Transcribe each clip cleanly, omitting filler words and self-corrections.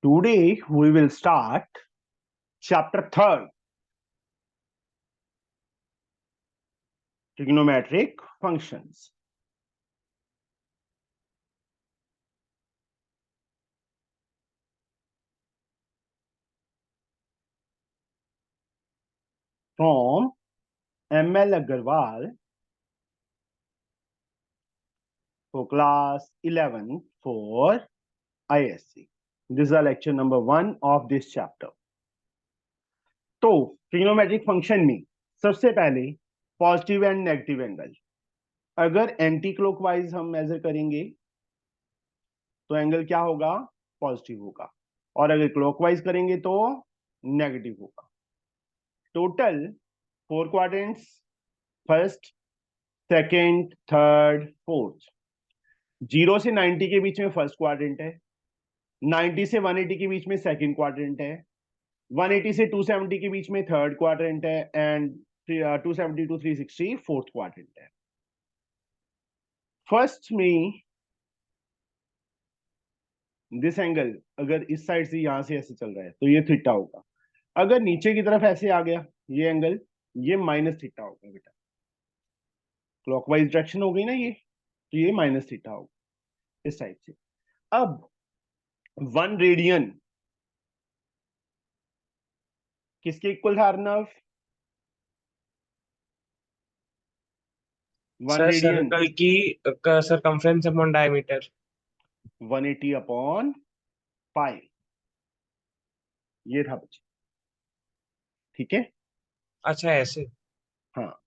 Today we will start chapter 3rd, trigonometric functions. From ML Agarwal for class 11 for ISC. This is a lecture number 1 of this chapter. तो trigonometric function में सबसे पहले positive and negative angle, अगर anti clockwise हम major करेंगे तो angle क्या होगा? पॉजिटिव होगा, और अगर क्लॉकवाइज करेंगे तो नेगेटिव होगा. Total 4 quadrants, first, second, third, fourth. 0 से 90 के बीच में फर्स्ट क्वाड्रेंट है, 90 से 180 के बीच में सेकंड क्वाड्रेंट है, 180 से 270 के बीच में थर्ड क्वाड्रेंट है, एंड 270 टू 360 फोर्थ क्वाड्रेंट है. फर्स्ट में दिस एंगल अगर इस साइड से यहां से ऐसे चल रहा है तो ये थीटा होगा. अगर नीचे की तरफ ऐसे आ गया ये एंगल, ये माइनस थीटा होगा बेटा. क्लॉकवाइज डायरेक्शन हो गई ना ये, तो ये माइनस थीटा होगा इस साइड से. अब 1 रेडियन किसके इक्वल था अर्नव? 1 सर रेडियन सर्कल की circumference upon diameter 180 upon pi, ये था बच्चे. ठीक है, अच्छा ऐसे. हाँ,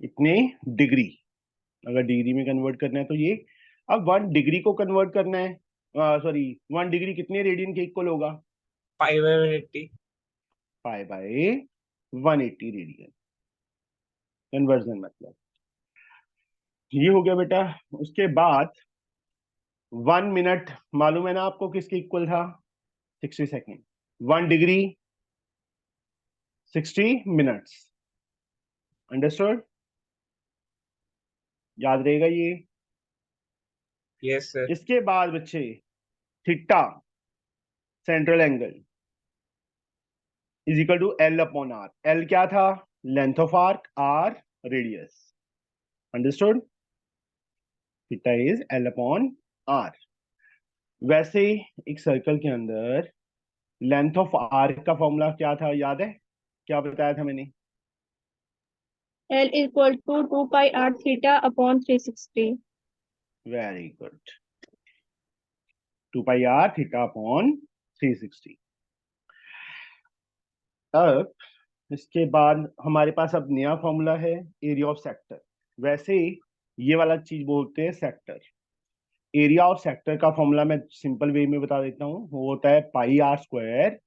इतने डिग्री. अगर डिग्री में कन्वर्ट करना है तो ये. अब 1 डिग्री को कन्वर्ट करना है, सॉरी 1 डिग्री कितने रेडियन के इक्वल होगा? पाई by 180. Pi by 180 radian. Conversion मतलब ये हो गया बेटा. उसके बाद 1 मिनट मालूम है ना आपको किसके इक्वल था? 60 सेकेंड. 1 degree 60 minutes. अंडरस्टूड? याद रहेगा ये. Yes sir. इसके बाद बच्चे theta central angle is equal to L upon R. L क्या था? Length of arc, R radius. Understood? Theta is L upon R. वैसे एक सर्कल के अंदर लेंथ ऑफ आर्क का फॉर्मूला क्या था, याद है? क्या बताया था मैंने? L equal to 2 pi r theta upon 360. Very good. 2 pi R theta upon 360. अब इसके बाद हमारे पास अब नया फॉर्मूला है एरिया ऑफ सेक्टर. वैसे ये वाला चीज बोलते हैं सेक्टर. एरिया ऑफ सेक्टर का फॉर्मूला मैं सिंपल वे में बता देता हूँ. वो होता है पाई आर स्क्वायर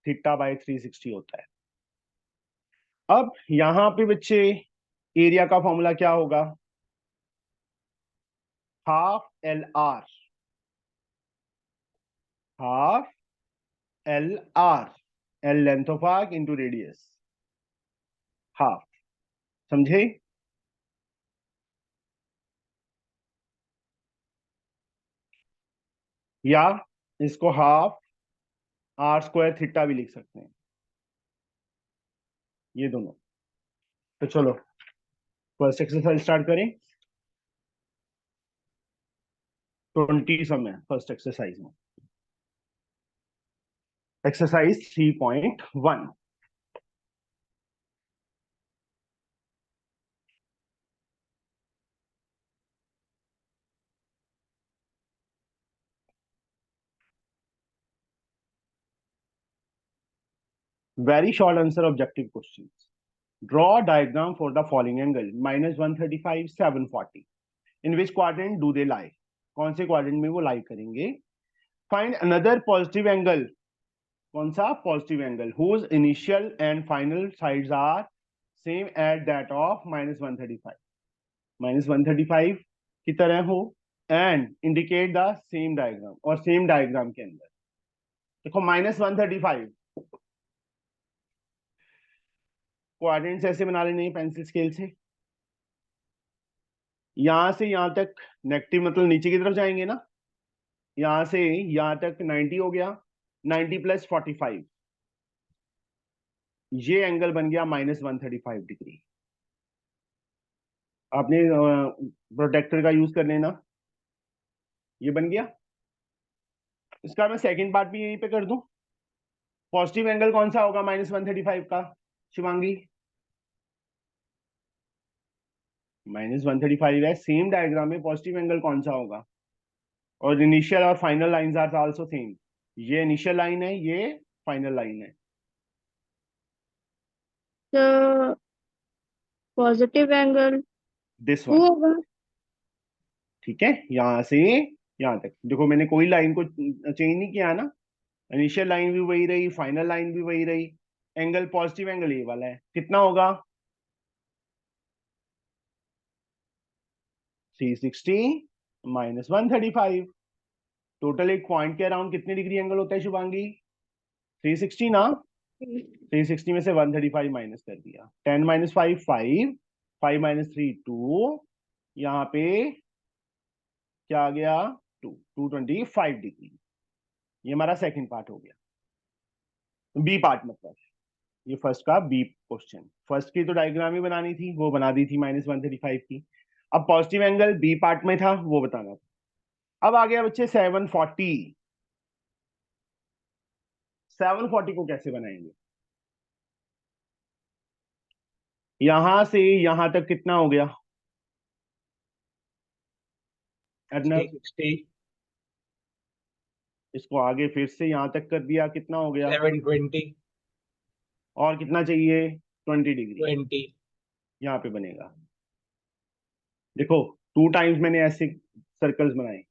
थीटा बाय 360 होता है. अब यहाँ पे बच्चे एरिया का फॉर्मूला क्या होगा? Half L R. Half L R. L length of arc into radius. Half. समझे? या इसको हाफ आर स्क्वायर थीटा भी लिख सकते हैं, ये दोनों. तो चलो फर्स्ट एक्सरसाइज स्टार्ट करें. 20 समय फर्स्ट एक्सरसाइज में. Exercise 3.1. Very short answer objective questions. Draw a diagram for the following angle -135, 740. In which quadrant do they lie? कौन से क्वाड्रेंट में वो लाई करेंगे? Find another positive angle. कौन सा positive angle? whose initial and final sides are same at that of -135. -135 की तरह हो and indicate the same diagram. और सेम डायग्राम के अंदर देखो -135 क्वाड्रेंट्स ऐसे बना लेने हैं पेंसिल स्केल से. यहां से यहां तक नेगेटिव मतलब नीचे की तरफ जाएंगे ना. यहां से यहां तक 90 हो गया, 90 प्लस 45, ये एंगल बन गया -135 डिग्री। आपने प्रोटेक्टर का यूज कर लेना, ये बन गया। इसका मैं सेकंड पार्ट भी यहीं पे कर दूं। पॉजिटिव एंगल कौन सा होगा -135 का शिवांगी? -135 है, सेम डायग्राम में पॉजिटिव एंगल कौन सा होगा? और इनिशियल और final lines are also same. ये इनिशियल लाइन है, ये फाइनल लाइन है। The positive angle this to one, होगा। ठीक है, यहां से यहां तक देखो, मैंने कोई लाइन को चेंज नहीं किया ना। इनिशियल लाइन भी वही रही, फाइनल लाइन भी वही रही। एंगल पॉजिटिव एंगल ये वाला है, कितना होगा? 360 -135। टोटल एक पॉइंट के अराउंड कितने डिग्री एंगल होता है शुभांगी? 360 ना। 360 में से 135 माइनस कर दिया, 10 - 5 5, 5 - 3 2, यहाँ पे क्या आ गया? 225 डिग्री। ये हमारा सेकंड पार्ट हो गया। बी पार्ट मतलब ये फर्स्ट का बी क्वेश्चन। फर्स्ट की तो डायग्राम ही बनानी थी, वो बना दी थी -135 की। अब पॉजिटिव एंगल बी पार्ट में था, वो बताना था। अब आ गया बच्चे 740। 740 को कैसे बनाएंगे? यहां से यहां तक कितना हो गया अर्नब? 60, इसको आगे फिर से यहां तक कर दिया, कितना हो गया? 720, और कितना चाहिए? 20 डिग्री 20, यहाँ पे बनेगा। देखो 2 टाइम्स मैंने ऐसे सर्कल्स बनाए,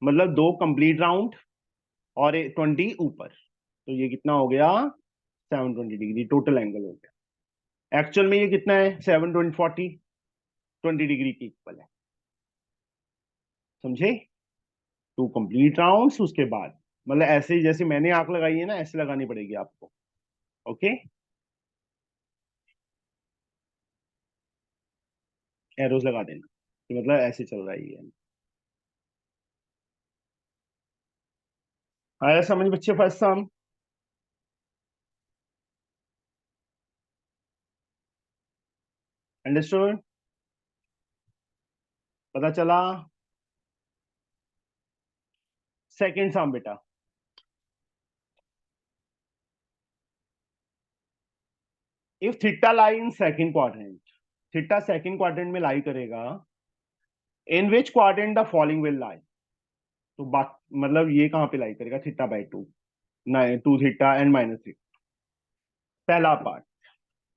मतलब 2 कंप्लीट राउंड और 20 ऊपर, तो ये कितना हो गया? 720 डिग्री टोटल एंगल हो गया। एक्चुअल में ये कितना है? 720 20 डिग्री की इक्वल है, समझे? 2 कंप्लीट राउंड्स, उसके बाद मतलब ऐसे ही जैसे मैंने आंख लगाई है ना, ऐसे लगानी पड़ेगी आपको। ओके, एरोज लगा देना कि मतलब ऐसे चल रहा है ये। आया समझ बच्चे फर्स्ट सम? अंडरस्टूड? पता चला? सेकंड सम बेटा, if theta lie in second quadrant, theta second quadrant में लाई करेगा, in which quadrant the following will lie. तो बात मतलब ये कहां पे लाई करेगा? Theta by 2, 2 theta and -3। पहला पार्ट,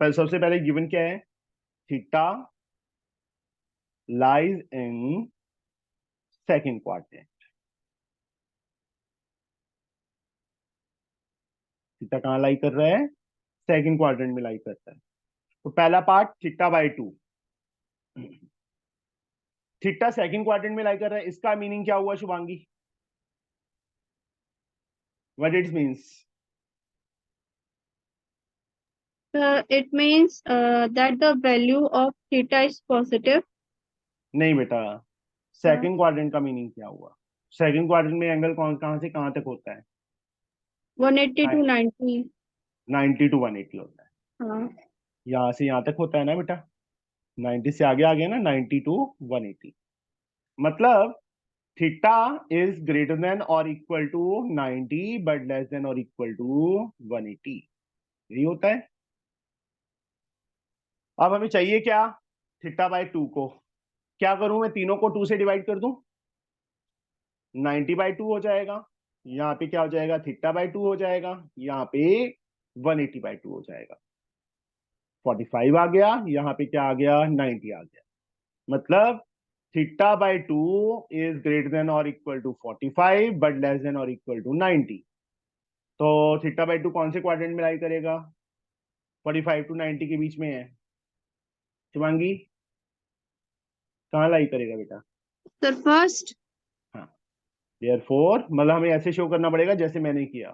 सबसे पहले गिवन क्या है? Theta lies in second quadrant. Theta कहां लाई कर रहा है? सेकंड क्वाड्रेंट में लाई करता है। तो पहला part theta by 2, theta second quadrant में लाई कर रहा है, इसका मीनिंग क्या हुआ Shubhangi? What it means? It means that the value of theta is positive. नहीं बेटा, सेकंड क्वाड्रेंट का मीनिंग क्या हुआ? सेकंड क्वाड्रेंट में एंगल कहां से कहां तक होता है? 180 to 90. 90 to 180 होता है। हाँ, यहां से यहां तक होता है ना बेटा, 90 से आगे आ गया ना, 90 to 180। मतलब थीटा इज ग्रेटर देन और equal to 90 but less than और इक्वल टू 180, यही होता है। अब हमें चाहिए क्या? थीटा बाय 2 को क्या करूं मैं? तीनों को 2 से डिवाइड कर दूं, 90/2 हो जाएगा। यहाँ पे क्या हो जाएगा? थीटा बाय 2 हो जाएगा। यहाँ पे 180/2 हो जाएगा। 45 आ गया, यहाँ पे क्या आ गया? 90 आ गया। मतलब theta by 2 is greater than और equal to 45 but less than और इक्वल टू 90। तो थीटा बाय 2 कौन से क्वाड्रेंट में लाई करेगा? 45 to 90 के बीच में है। शिवांगी कहाँ लाई करेगा बेटा? sir, first. हाँ, देयरफॉर मतलब हमें ऐसे शो करना पड़ेगा जैसे मैंने किया।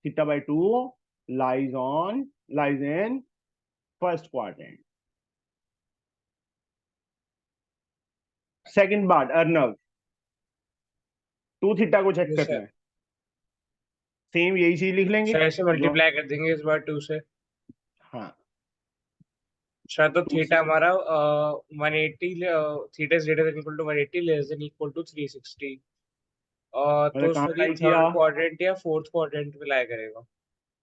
Theta by 2 lies in first quadrant. Second part Arnav, 2 theta को चेक yes करना sir, है। सेम यही चीज लिख लेंगे सर ऐसे जो मल्टीप्लाई कर देंगे इस बार 2 से। हाँ सर तो 2 थीटा से हमारा 180, theta is greater than equal to 180 less than equal to 360। मतलब तो कहाँ सर ये लाई किया, थर्ड क्वाड्रेंट या फोर्थ क्वाड्रेंट में लाया करेगा,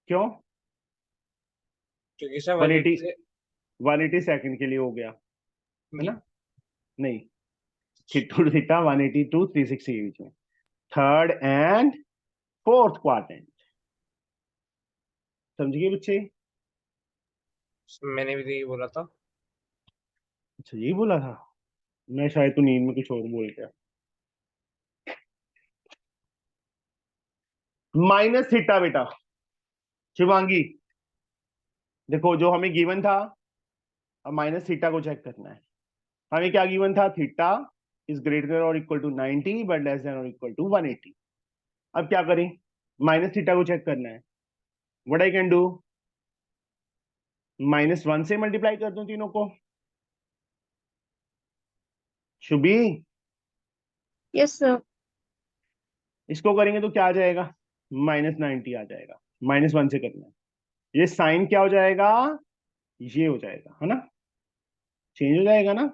क्यों क्योंकि सर 180 180 से 180 सेकंड के लिए हो गया है ना, नहीं टू थीटा 180 टू 360 के बीच में, थर्ड एंड फोर्थ क्वाड्रेंट, समझिए बच्चे। मैंने भी तो यही बोला था। अच्छा यही बोला था, मैं शायद तो नींद में कुछ और बोल गया। माइनस थीटा बेटा, शिवांगी देखो जो हमें गिवन था, अब माइनस थीटा को चेक करना है। हमें क्या गिवन था, थीटा इज ग्रेटर और equal to 90 but less than और इक्वल टू 180। अब क्या करें, माइनस थीटा को चेक करना है। व्हाट आई कैन डू, -1 से मल्टीप्लाई कर दूं तीनों को। Shubhi Yes, sir. इसको करेंगे तो क्या आ जाएगा, -90 आ जाएगा, -1 से करना है। ये साइन क्या हो जाएगा, ये हो जाएगा है ना, चेंज हो जाएगा ना,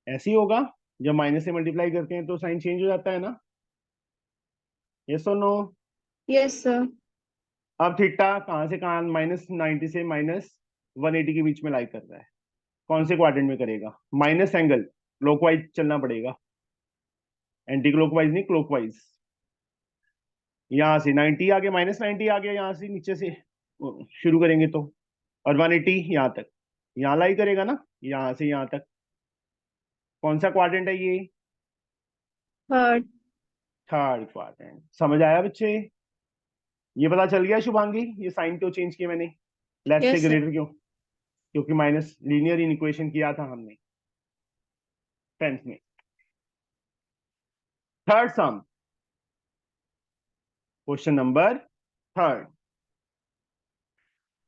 ऐसे ही होगा। जब माइनस से मल्टीप्लाई करते हैं तो साइन चेंज हो जाता है ना, यस और नो। Yes, sir. अब थीटा कहां से कहां, -90 से -180 के बीच में लाई कर रहा है, कौन से क्वाड्रेंट में करेगा, माइनस एंगल क्लॉकवाइज चलना पड़ेगा, एंटी क्लॉकवाइज नहीं क्लॉकवाइज। यहाँ से 90 आ गया, -90 आ गया, यहाँ से नीचे से शुरू करेंगे तो, और 180 यहाँ तक, यहाँ लाई करेगा ना, यहाँ से यहाँ तक। कौन सा क्वाड्रेंट है ये, Third. Third quadrant. समझ आया बच्चे, ये पता चल गया शुभांगी, ये साइन क्यों चेंज किया मैंने, लेस से Yes, sir. ग्रेटर क्यों, क्योंकि माइनस लीनियर इनइक्वेशन किया था हमने 10th में। Third some, question number third,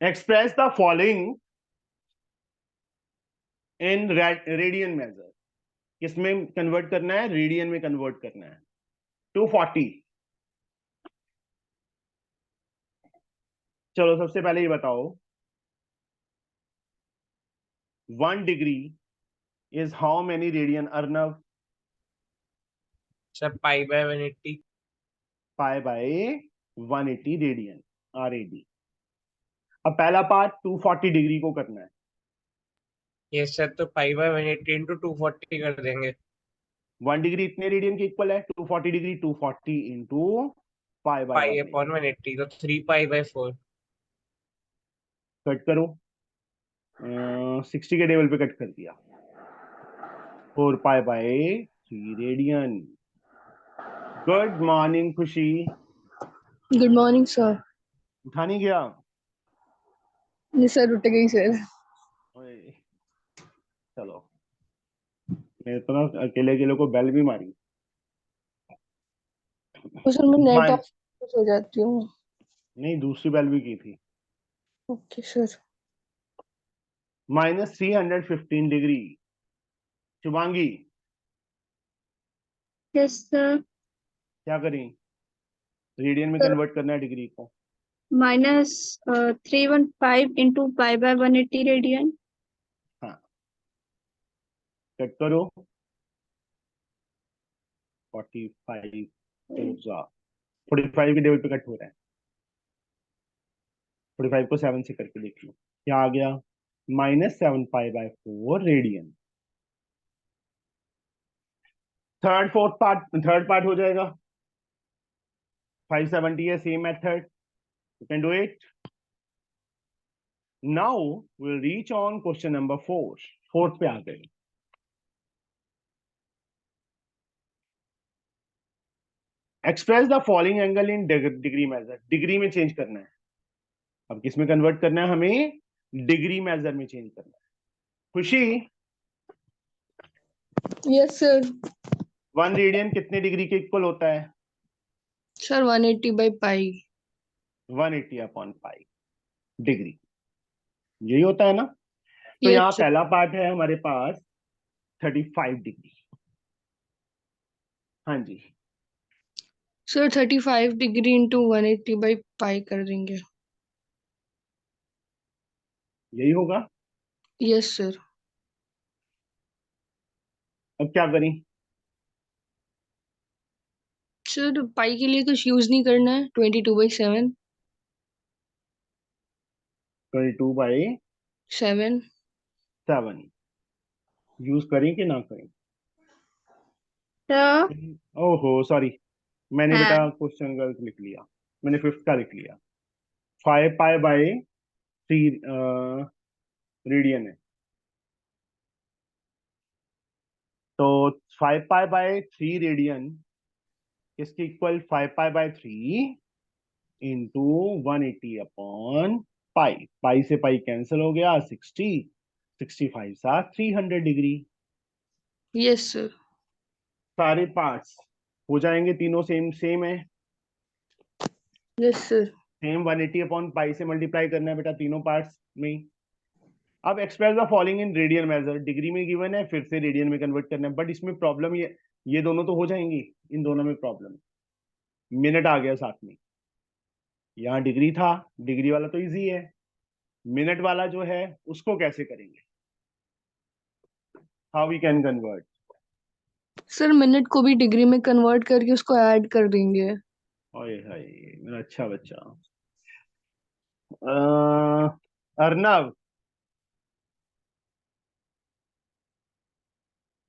express the following in radian major. किसमें कन्वर्ट करना है, रेडियन में कन्वर्ट करना है। 240, चलो सबसे पहले ये बताओ 1 degree is how many radian, Arnav. Sir pi by 180। Pi by 180 radian, RAD। अब पहला पार्ट 240 डिग्री को करना है। ये सर तो पाई बाय 180 इंटू 240 कर देंगे। 1 डिग्री इतने रेडियन के इक्वल है, 240 degree 240 into pi by pi 180। Upon 180 तो 3 पाई बाय 4। कट करो, 60 के टेबल पे कट कर दिया, 4 pi by 3 radian. Good morning खुशी, गुड मॉर्निंग सर। उठा नहीं गया, जी सर उठ गई सर। ओए, चलो मैं तो ना अकेले अकेले को बेल भी मारी। तो सर मैं नेट मान ऑफ हो जाती हूँ। नहीं, दूसरी बेल भी की थी। Okay sir. -315 degree, Shubhangi Yes, sir. क्या करें, रेडियन में सर कन्वर्ट करना है डिग्री को। -315 into pi by 180 radian. हाँ कट करो, 45 45 के टेबल पे कट हो रहा है, 45 को 7 से करके देख लो क्या आ गया, -7 pi by 4 radian. Third part हो जाएगा, 570 है, same method, you can do it. Now will reach on question number 4, fourth पे आ गए। Express the following angle in degree measure, degree में चेंज करना है। अब किस में कन्वर्ट करना है हमें, डिग्री मेजर में चेंज करना है। खुशी यस सर। 1 रेडियन कितने डिग्री के इक्वल होता है, sir 180 by pi. 180 upon pi degree, यही होता है ना। तो यहाँ यस सर। पहला पार्ट है हमारे पास 35 डिग्री, हाँ जी, sir 35 degree into 180 by pi कर देंगे। यही होगा। Yes sir. अब क्या करें? सर पाई के लिए कुछ यूज नहीं करना है, 22/7। 22/7 7। यूज करें कि ना करें? तो ओहो सॉरी, मैंने हाँ, बेटा क्वेश्चन गलत लिख लिया, मैंने 5th का लिख लिया। 5π/3 रेडियन है, तो 5π/3 रेडियन किसके इक्वल? 5π/3 इंटू 180/पाई। पाई से पाई कैंसिल हो गया, 60, 65 सा 300 डिग्री। Yes sir. सारे पार्ट्स हो जाएंगे, तीनों सेम सेम है, यस सर। सेम 180/पाई से मल्टीप्लाई करना है बेटा तीनों पार्ट्स में। अब express the following in radian measure, degree में गिवन है, फिर से रेडियन में कन्वर्ट करना है, बट इसमें प्रॉब्लम ये दोनों तो हो जाएंगी, इन दोनों में प्रॉब्लम, मिनट आ गया साथ में। यहाँ डिग्री था, डिग्री वाला तो इजी है, मिनट वाला जो है उसको कैसे करेंगे? How we can convert? Sir minute को भी डिग्री में कन्वर्ट करके उसको ऐड कर देंगे। ओए हाय मेरा अच्छा बच्चा। अर्नव,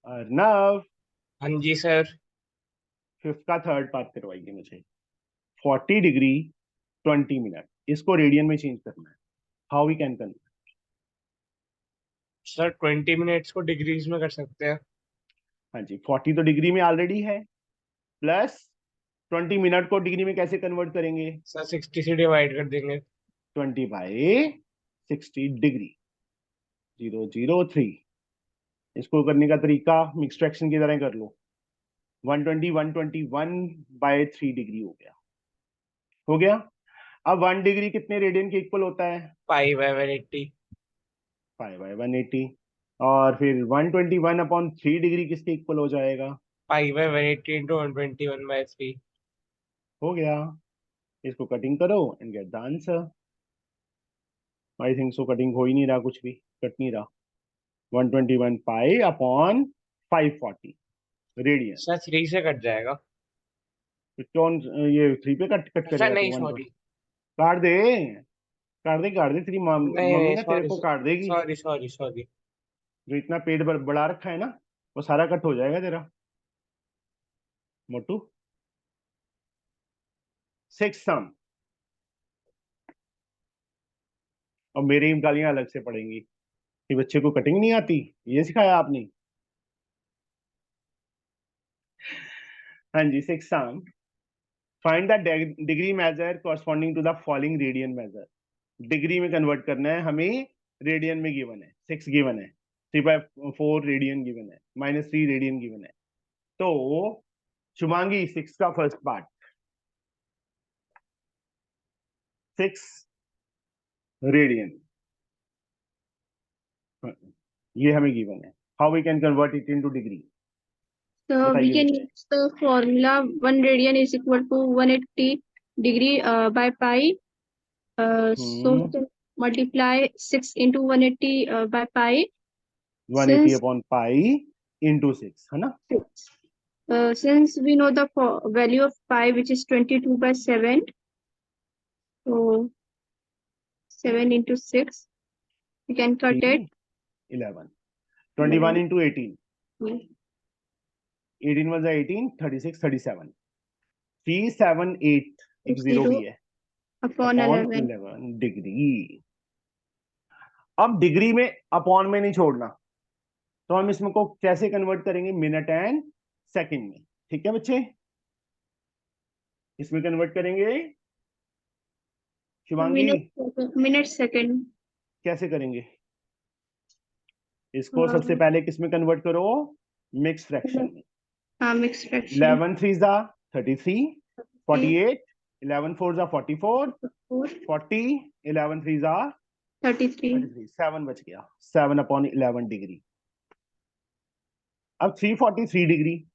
अर्नव, हाँ जी सर। 5th का थर्ड पार्ट करवाइए मुझे। 40 डिग्री 20 मिनट, इसको रेडियन में चेंज करना है, how we can convert? Sir 20 minutes को डिग्रीज में कर सकते हैं। हाँ जी, 40 तो डिग्री में ऑलरेडी है, प्लस 20 मिनट को डिग्री में कैसे कन्वर्ट करेंगे? सर 60 से डिवाइड कर देंगे। 20/60 डिग्री, 003। इसको करने का तरीका मिक्स फ्रैक्शन की तरह कर लो, 121 डिग्री हो गया, हो गया। अब 1 डिग्री कितने रेडियन के इक्वल होता है? π/180। 5/180। और फिर 121/3 डिग्री किसके इक्वल हो जाएगा? π/180 इंटू 121/3। हो गया। इसको कटिंग करो and get the answer. I think so cutting हो ही नहीं रहा, कुछ भी कट नहीं रहा। 121π/540 रेडियन। सर 3 से कट जाएगा। तो कौन ये 3 पे कट कट सर करेगा नहीं, तू? One sorry. काट दे, काट दे, काट दे, तेरी नहीं मम्मी नहीं, ना तेरे सॉरी को काट देगी। Sorry sorry sorry. जो इतना पेट बढ़ा रखा है ना, वो सारा कट हो जाएगा तेरा मोटू। 6 सम, और मेरी गालियां अलग से पड़ेंगी कि बच्चे को कटिंग नहीं आती, ये सिखाया आपने? हाँ जी, 6 sum. Find the degree measure corresponding to the following radian measure. Degree में कन्वर्ट करना है हमें, रेडियन में गिवन है 6 गिवन है, 3/4 रेडियन गिवन है, -3 रेडियन गिवन है। तो शुभांगी 6 का फर्स्ट पार्ट, 6 रेडियन, ये हमें गिवन है। How we can convert it into degree? so we बताइए can मुझे। use the formula 1 radian is equal to 180 degree by pi. So multiply 6 into 180 by pi. 180/पाई into 6 है ना? Since we know the value of pi, which is 22/7, so 7 into 6, we can cut it. 11, 21 into 18, Hmm. 18 was 18, 36, 37, 378, एक zero भी है, Upon upon 11. 11 degree. अब degree में upon में नहीं छोड़ना, तो हम इसमें को कैसे कन्वर्ट करेंगे? मिनट एंड सेकंड में। ठीक है बच्चे, इसमें कन्वर्ट करेंगे। Shivangi Minute second. कैसे करेंगे इसको? सबसे पहले किस में कन्वर्ट करो? मिक्स फ्रैक्शन में। Mixed fraction. 11 3s are 33, 48, 11 4s are 44, 40, 11 3s are 33. 7 बच गया, 7/11 डिग्री। अब 343 डिग्री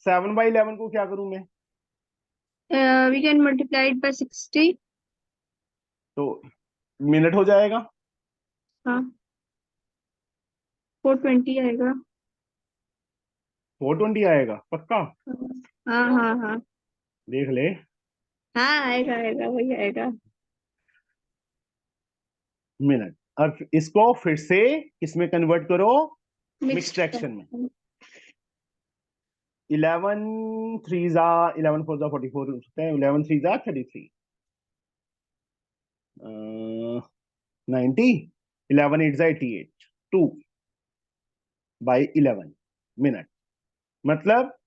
7/11 को क्या करूं मैं? We can multiply it by 60. तो मिनट हो जाएगा। हाँ, 420 आएगा। 420 आएगा पक्का? हाँ हाँ हाँ देख ले। हाँ, आएगा आएगा, वही आएगा। मिनट। और इसको फिर से इसमें कन्वर्ट करो, मिक्स फ्रैक्शन में। 11 3 जा 11 4 जा 44 होते हैं, 11 3 जा 33, 90, 11 8 जा 88, 2/11 मिनट। मतलब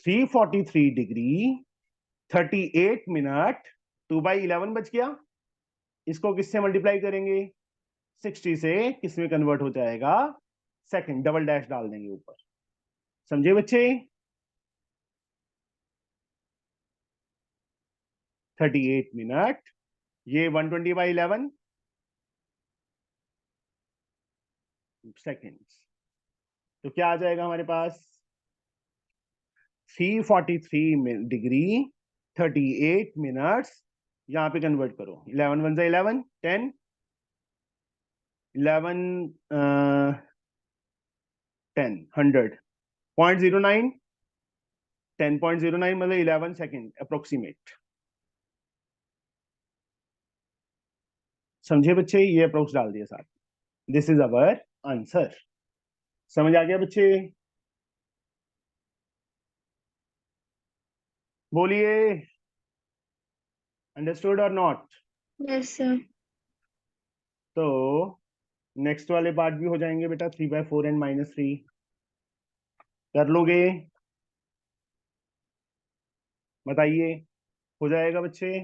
343 डिग्री 38 मिनट, 2/11 बच गया। इसको किससे मल्टीप्लाई करेंगे? 60 से, किस में कन्वर्ट हो जाएगा? सेकंड, डबल डैश डाल देंगे ऊपर। समझे बच्चे? 38 मिनट, ये 120/11 सेकेंड्स। तो क्या आ जाएगा हमारे पास? 343 डिग्री 38 मिनट्स, यहां पे कन्वर्ट करो। 11 1 11, 10, 11 10 100, 0.09, 10.09 मतलब 11 सेकेंड अप्रोक्सीमेट। समझे बच्चे? ये अप्रोक्स डाल दिया साथ। This is our answer. समझ आ गया बच्चे? बोलिए, अंडरस्टूड और नॉट? Yes sir. तो नेक्स्ट वाले पार्ट भी हो जाएंगे बेटा, 3/4 एंड -3 कर लोगे? बताइए, हो जाएगा बच्चे?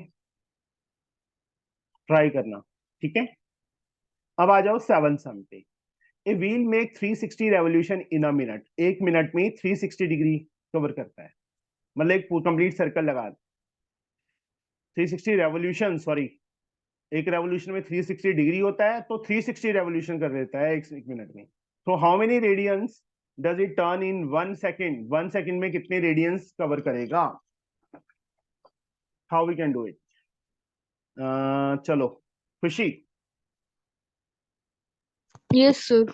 ट्राई करना, ठीक है। अब आ जाओ 7th सम पे। A wheel make 360 revolution in a minute. 1 minute में 360 डिग्री कवर करता है, मतलब एक कंप्लीट सर्कल लगा। 360 रेवोल्यूशन, सॉरी, एक रेवोल्यूशन में 360 डिग्री होता है, तो 360 रेवोल्यूशन कर देता है एक मिनट में। तो how many radians does it turn in 1 second? 1 second में कितने रेडियंस कवर करेगा? How we can do it? चलो खुशी। Yes, sir.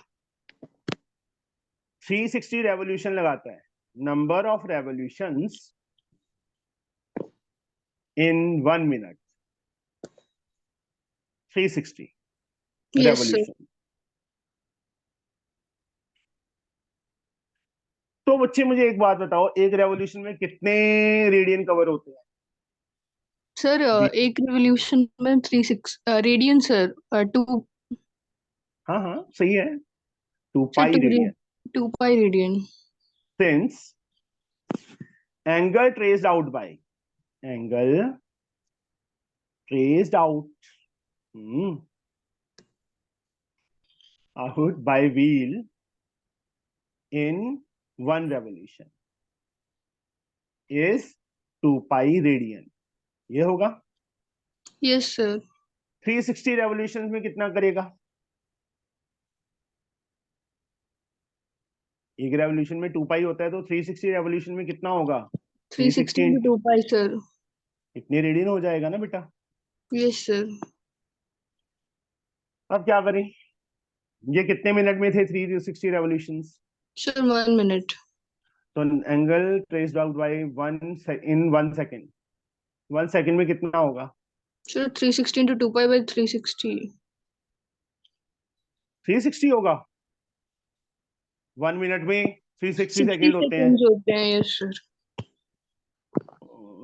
360 रेवोल्यूशन लगाता है, number of revolutions in 1 minute, 360 Yes, sir. Revolution. तो बच्चे मुझे एक बात बताओ, एक रेवोल्यूशन में कितने रेडियन कवर होते हैं? सर एक रिवोल्यूशन में 36 रेडियन सर, 2 हाँ हाँ सही है, 2 sir, pi radian. 2 pi radian. Since angle traced out by angle traced out out by wheel in 1 revolution is 2 pi radian, ये होगा। Yes sir. 360 रेवोल्यूशन में कितना करेगा? एक रेवोल्यूशन में 2 पाई होता है, तो 360 रेवोल्यूशन में कितना होगा? 360 360 2 पाई सर। इतने रेडियन हो जाएगा ना बेटा। Yes sir. अब क्या करें? ये कितने मिनट में थे 360 रेवोल्यूशंस? Sir 1 minute. तो angle traced out by in 1 second, 1 second में कितना होगा? Sir 360 into 2 pi by 360। 360 होगा। 1 मिनट में 360 60 सेकेंड होते हैं। सेकेंड्स होते हैं। Yes sir.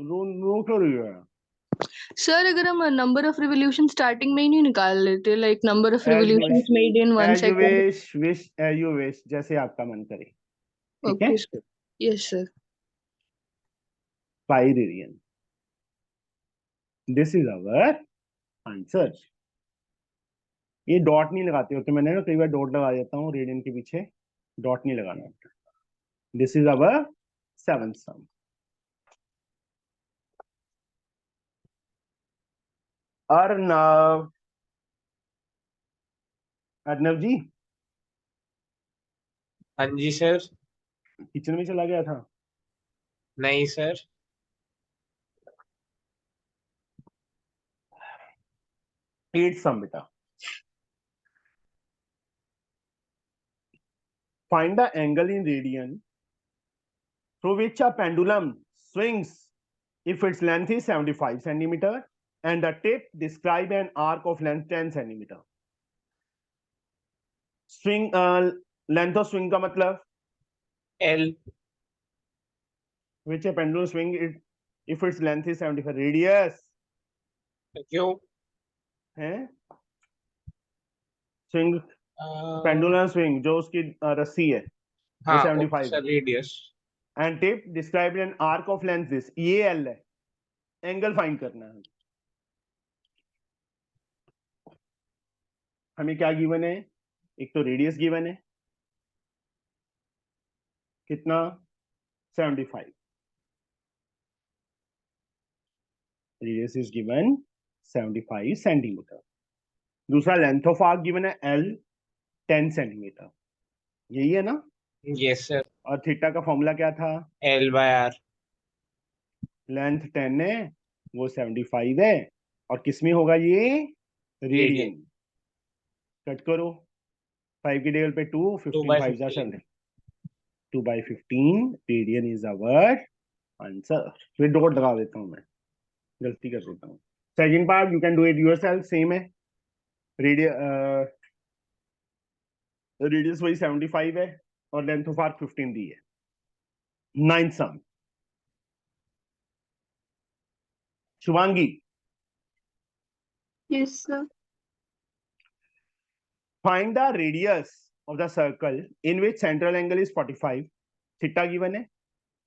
रो क्यों रही है? सर अगर हम नंबर ऑफ रिवोल्यूशन स्टार्टिंग में ही नहीं निकाल लेते, like number of as you revolutions made in 1 as you second. Wish as you wish, जैसे आपका मन करे, ठीक है। Okay sir. Yes sir. Pi radian, this is our answer. ये डॉट नहीं लगाते होते, मैंने ना कई बार डॉट लगा देता हूँ रेडियन के पीछे, डॉट नहीं लगाना। दिस इज अवर 7th सम। अर्नव, अर्नव जी हाँ जी सर। किचन में चला गया था? नहीं sir. Eighth sum beta. Find the angle in radian through which a pendulum swings if its length is 75 centimeter and the tip describe an arc of length 10 centimeter. Swing length of swing का मतलब L. which a pendulum swing it if its length is 75. Radius क्यों? है swing pendulum swing जो उसकी रस्सी है वो हाँ 75 sir, radius. and tip described an arc of length this ये L है एंगल फाइंड करना है हमें क्या गिवन है एक तो रेडियस गिवन है कितना 75 रेडियस इज गिवन 75 सेंटीमीटर दूसरा लेंथ ऑफ आर्क गिवन है L 10 सेंटीमीटर यही है ना यस सर. और थीटा का फॉर्मूला क्या था L/R. लेंथ 10 है वो 75 है और किसमें होगा ये रेडियन कट करो 5 की टेबल पे 2 15 5 जा 7 2 by 15 radian is our answer फिर डॉट लगा देता हूं मैं गलती कर देता हूं second part you can do it yourself same है रेडियस वही 75 है और लेंथ ऑफ आर्क 15 दी है ninth some Shubhangi Yes, sir. find the radius of the circle in which central angle is 45 theta given है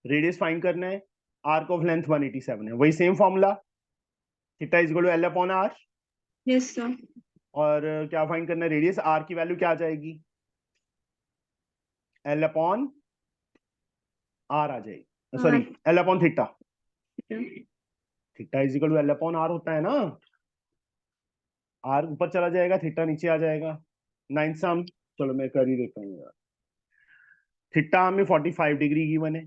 रेडियस फाइंड करना है arc of length 187 है वही same formula theta is equal to L upon R Yes, sir. और क्या find करना है radius R की वैल्यू क्या आ जाएगी L अपॉन R आ जाएगी sorry L upon theta theta is equal to L upon R होता है ना R ऊपर चला जाएगा थीटा नीचे आ जाएगा नाइन्थ सम चलो मैं कर ही देता हूँ यार थीटा हमें 45 डिग्री गिवन है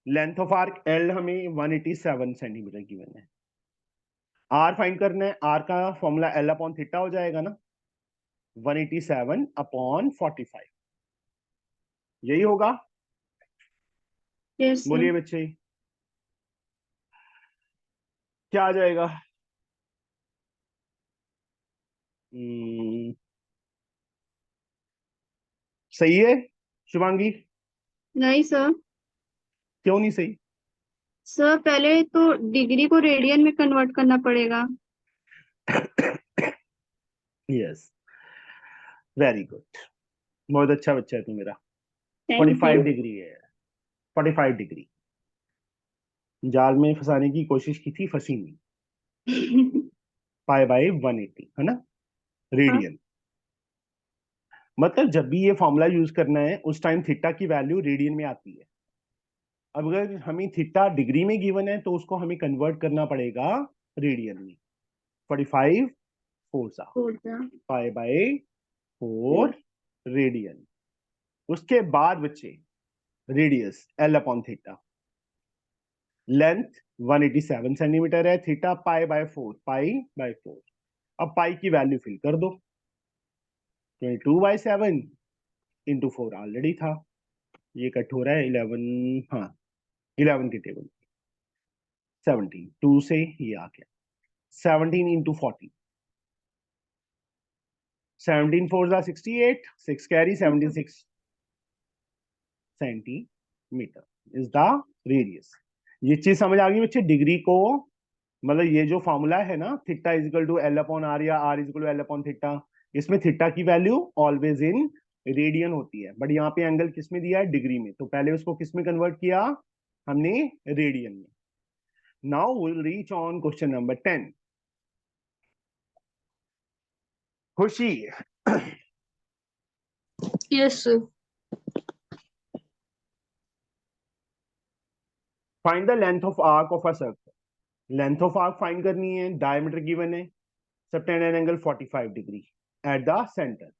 लेंथ ऑफ आर्क L हमें 187 सेंटीमीटर गिवन है R फाइंड करना है R का फॉर्मूला L अपॉन थीटा हो जाएगा ना 187 अपॉन 45 यही होगा Yes, sir. बोलिए बच्चे क्या आ जाएगा सही है शुभांगी नहीं सर. क्यों नहीं सही सर पहले तो डिग्री को रेडियन में कन्वर्ट करना पड़ेगा. यस वेरी गुड बहुत अच्छा बच्चा है तू मेरा Thank 45 you. डिग्री है 45 डिग्री जाल में फंसाने की कोशिश की थी फंसी नहीं पाई बाय 180 है ना रेडियन मतलब जब भी ये फॉर्मूला यूज करना है उस टाइम थीटा की वैल्यू रेडियन में आती है अब अगर हमें थीटा डिग्री में गिवन है तो उसको हमें कन्वर्ट करना पड़ेगा रेडियन में 45 4 पाई बाय 4 रेडियन उसके बाद बच्चे radius L upon theta length 187 centimetre है थीटा पाई बाय 4 अब पाई की वैल्यू फिल कर दो 22/7 इंटू 4 ऑलरेडी था ये कट हो रहा है 11 हाँ 11 की टेबल 17 2 से ये आ गया 17 into 40 17 4 68 6 carry 76 centimetre is the radius ये चीज समझ आ गई बच्चे डिग्री को मतलब ये जो फॉर्मूला है ना theta is equal to L upon R या R is equal to L upon theta इसमें थीटा की वैल्यू ऑलवेज इन रेडियन होती है बट यहाँ पे एंगल किस में दिया है डिग्री में तो पहले उसको किस में कन्वर्ट किया हमने रेडियन में now will reach on question number 10 Khushi Yes, sir. Find the length of arc of a circle length of arc find करनी है डायमीटर गिवन है subtended angle 45 degree at the centre